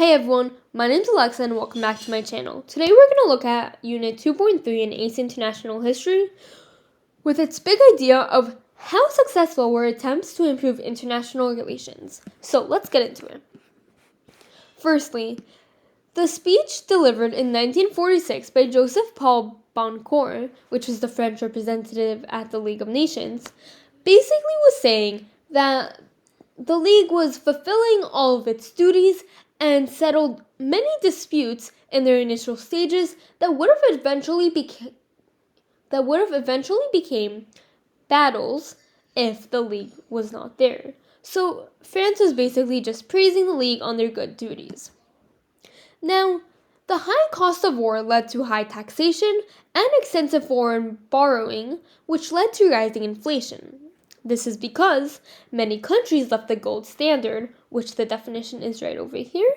Hey everyone, my name's Alexa and welcome back to my channel. Today we're going to look at Unit 2.3 in ACE International History with its big idea of how successful were attempts to improve international relations. So let's get into it. Firstly, the speech delivered in 1946 by Joseph Paul Boncourt, which was the French representative at the League of Nations, basically was saying that the League was fulfilling all of its duties and settled many disputes in their initial stages that would have eventually became battles if the League was not there. So France was basically just praising the League on their good duties. Now, the high cost of war led to high taxation and extensive foreign borrowing, which led to rising inflation. This is because many countries left the gold standard, which the definition is right over here,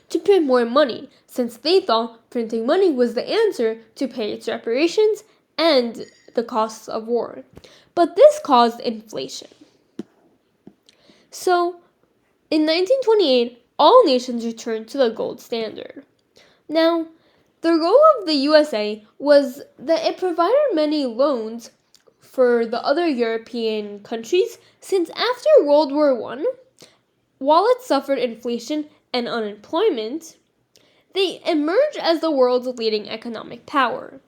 to print more money, since they thought printing money was the answer to pay its reparations and the costs of war. But this caused inflation. So, in 1928, all nations returned to the gold standard. Now, the role of the USA was that it provided many loans for the other European countries, since after World War I, while it suffered inflation and unemployment, they emerged as the world's leading economic power.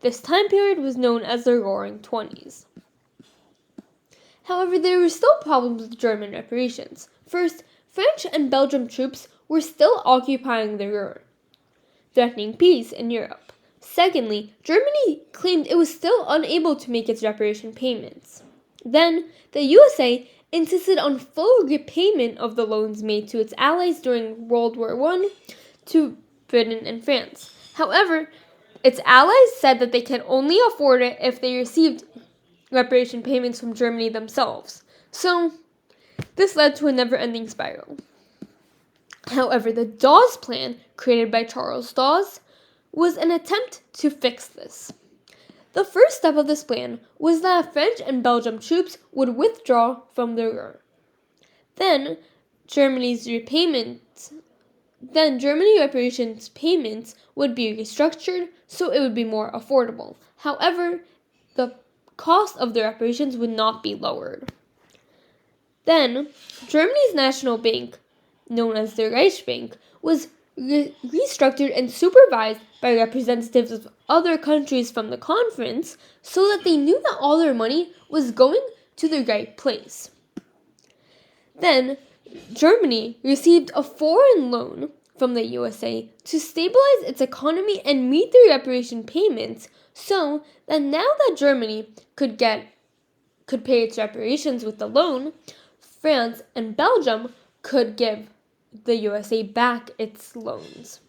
This time period was known as the Roaring Twenties. However, there were still problems with German reparations. First, French and Belgian troops were still occupying the Ruhr, threatening peace in Europe. Secondly, Germany claimed it was still unable to make its reparation payments. Then, the USA insisted on full repayment of the loans made to its allies during World War I to Britain and France. However, its allies said that they could only afford it if they received reparation payments from Germany themselves. So, this led to a never-ending spiral. However, the Dawes Plan, created by Charles Dawes, was an attempt to fix this. The first step of this plan was that French and Belgian troops would withdraw from the Ruhr. Then, Germany reparations payments would be restructured so it would be more affordable. However, the cost of the reparations would not be lowered. Then, Germany's national bank, known as the Reichsbank, was restructured and supervised by representatives of other countries from the conference so that they knew that all their money was going to the right place. Then, Germany received a foreign loan from the USA to stabilize its economy and meet the reparation payments, so that now that Germany could pay its reparations with the loan, France and Belgium could give the USA back its loans.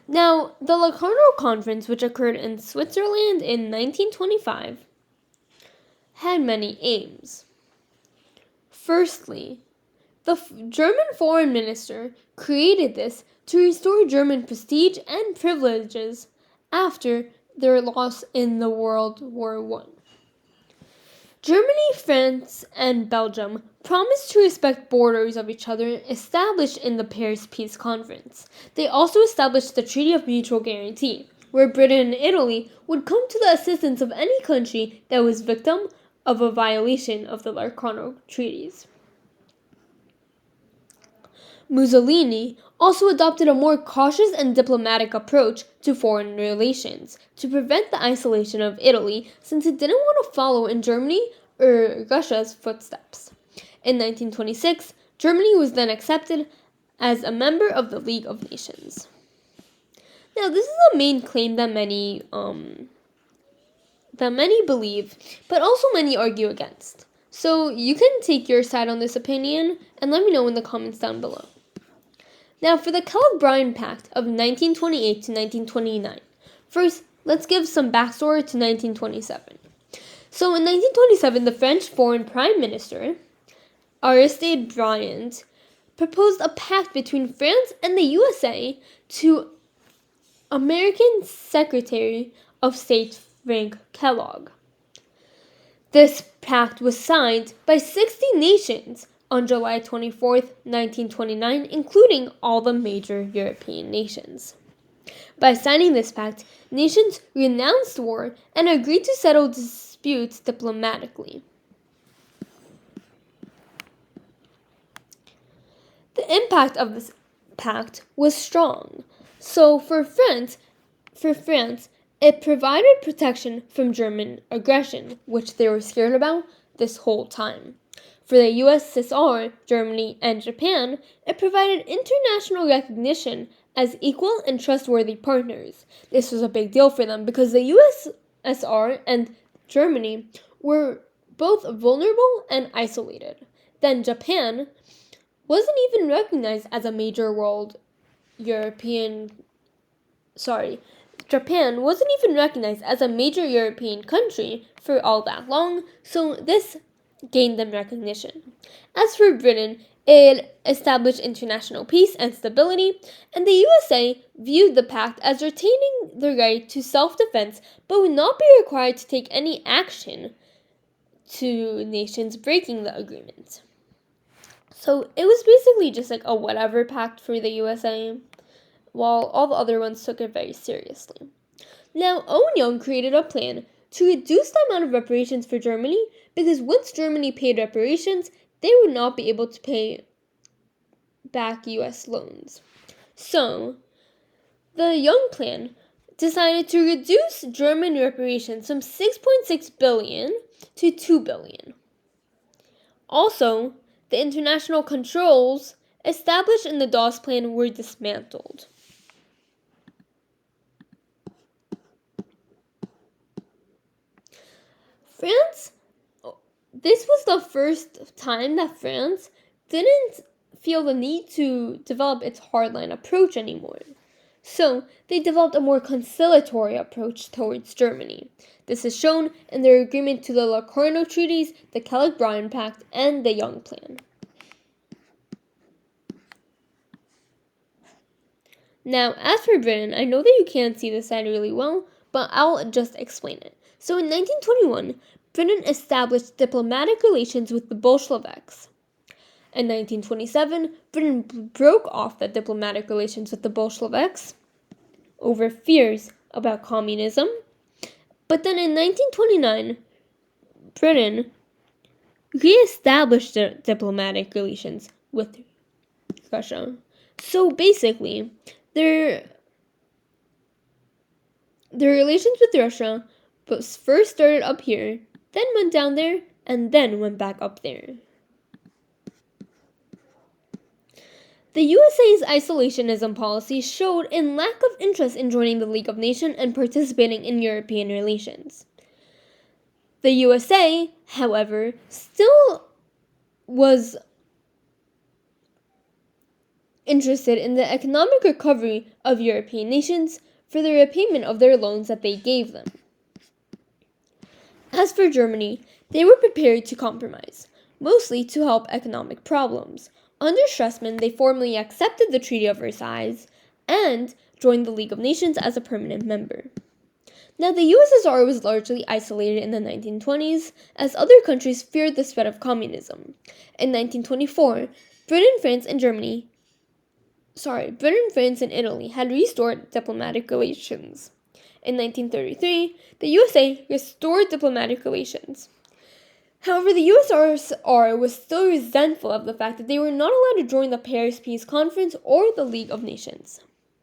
Now, the Locarno Conference, which occurred in Switzerland in 1925, had many aims. Firstly, the German foreign minister created this to restore German prestige and privileges after their loss in the World War I. Germany, France, and Belgium promised to respect borders of each other established in the Paris Peace Conference. They also established the Treaty of Mutual Guarantee, where Britain and Italy would come to the assistance of any country that was victim of a violation of the Locarno Treaties. Mussolini also adopted a more cautious and diplomatic approach to foreign relations to prevent the isolation of Italy, since it didn't want to follow in Germany or Russia's footsteps. In 1926, Germany was then accepted as a member of the League of Nations. Now, this is a main claim that many believe, but also many argue against. So you can take your side on this opinion and let me know in the comments down below. Now, for the Kellogg-Briand Pact of 1928 to 1929. First, let's give some backstory to 1927. So, in 1927, the French Foreign Prime Minister, Aristide Briand, proposed a pact between France and the USA to American Secretary of State Frank Kellogg. This pact was signed by 60 nations on July 24th, 1929, including all the major European nations. By signing this pact, nations renounced war and agreed to settle disputes diplomatically. The impact of this pact was strong. So for France, it provided protection from German aggression, which they were scared about this whole time. For the USSR, Germany, and Japan, it provided international recognition as equal and trustworthy partners. This was a big deal for them because the USSR and Germany were both vulnerable and isolated. Then Japan wasn't even recognized as a major Japan wasn't even recognized as a major European country for all that long, so this gained them recognition. As for Britain, it established international peace and stability, and the USA viewed the pact as retaining the right to self-defense but would not be required to take any action to nations breaking the agreement. So it was basically just like a whatever pact for the USA, while all the other ones took it very seriously. Now, Owen Young created a plan to reduce the amount of reparations for Germany because once Germany paid reparations, they would not be able to pay back US loans. So, the Young plan decided to reduce German reparations from 6.6 billion to 2 billion. Also, the international controls established in the Dawes Plan were dismantled. This was the first time that France didn't feel the need to develop its hardline approach anymore. So, they developed a more conciliatory approach towards Germany. This is shown in their agreement to the Locarno Treaties, the Kellogg-Briand Pact, and the Young Plan. Now, as for Britain, I know that you can't see this side really well, but I'll just explain it. So in 1921, Britain established diplomatic relations with the Bolsheviks. In 1927, Britain broke off the diplomatic relations with the Bolsheviks over fears about communism. But then in 1929, Britain re-established the diplomatic relations with Russia. So basically, their relations with Russia first started up here, then went down there, and then went back up there. The USA's isolationism policy showed a lack of interest in joining the League of Nations and participating in European relations. The USA, however, still was interested in the economic recovery of European nations for the repayment of their loans that they gave them. As for Germany, they were prepared to compromise, mostly to help economic problems. Under Stresemann, they formally accepted the Treaty of Versailles and joined the League of Nations as a permanent member. Now, the USSR was largely isolated in the 1920s as other countries feared the spread of communism. In 1924, Britain, France, and Italy had restored diplomatic relations. In 1933, the USA restored diplomatic relations. However, the USSR was still resentful of the fact that they were not allowed to join the Paris Peace Conference or the League of Nations.